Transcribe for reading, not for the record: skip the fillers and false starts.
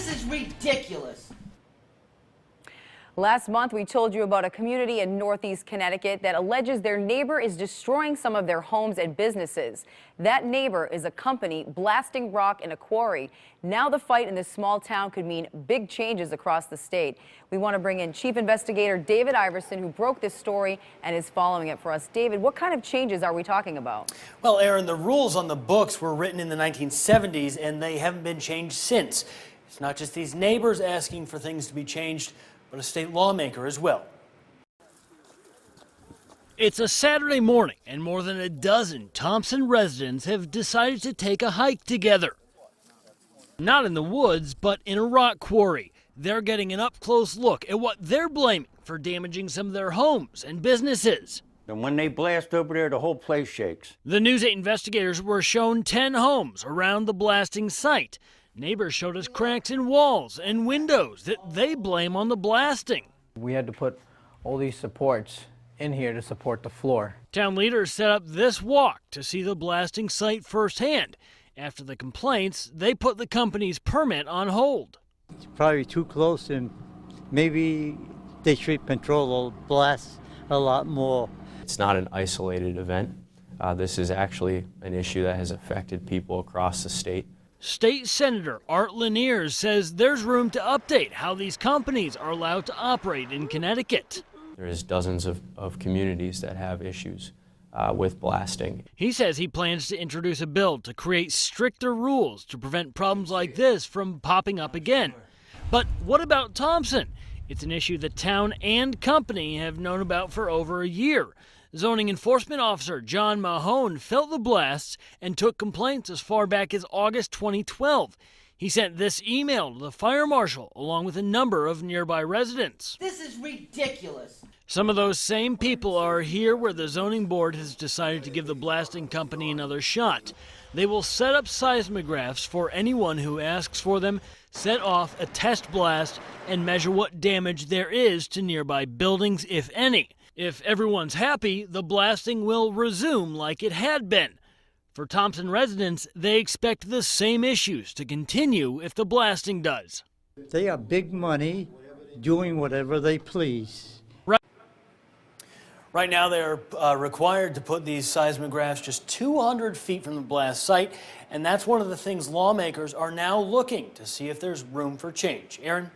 This is ridiculous. Last month, we told you about a community in Northeast Connecticut that alleges their neighbor is destroying some of their homes and businesses. That neighbor is a company blasting rock in a quarry. Now the fight in this small town could mean big changes across the state. We want to bring in Chief Investigator David Iversen, who broke this story and is following it for us. David, what kind of changes are we talking about? Well, Aaron, the rules on the books were written in the 1970s, and they haven't been changed since. It's not just these neighbors asking for things to be changed, but a state lawmaker as well. It's a Saturday morning, and more than a dozen Thompson residents have decided to take a hike together. Not in the woods, but in a rock quarry. They're getting an up-close look at what they're blaming for damaging some of their homes and businesses. And when they blast over there, the whole place shakes. The News 8 investigators were shown 10 homes around the blasting site. Neighbors showed us cracks in walls and windows that they blame on the blasting. We had to put all these supports in here to support the floor. Town leaders set up this walk to see the blasting site firsthand. After the complaints, they put the company's permit on hold. It's probably too close, and maybe they should control the blast a lot more. It's not an isolated event. This is actually an issue that has affected people across the state. State Senator Art Lanier says there's room to update how these companies are allowed to operate in Connecticut. There's dozens of communities that have issues with blasting. He says he plans to introduce a bill to create stricter rules to prevent problems like this from popping up again. But what about Thompson? It's an issue the town and company have known about for over a year. Zoning enforcement officer John Mahone felt the blasts and took complaints as far back as August 2012. He sent this email to the fire marshal along with a number of nearby residents. This is ridiculous. Some of those same people are here where the zoning board has decided to give the blasting company another shot. They will set up seismographs for anyone who asks for them, set off a test blast, and measure what damage there is to nearby buildings, if any. If everyone's happy, the blasting will resume like it had been. For Thompson residents, they expect the same issues to continue if the blasting does. They are big money doing whatever they please. Right now, they're required to put these seismographs just 200 feet from the blast site, and that's one of the things lawmakers are now looking to see if there's room for change. Aaron?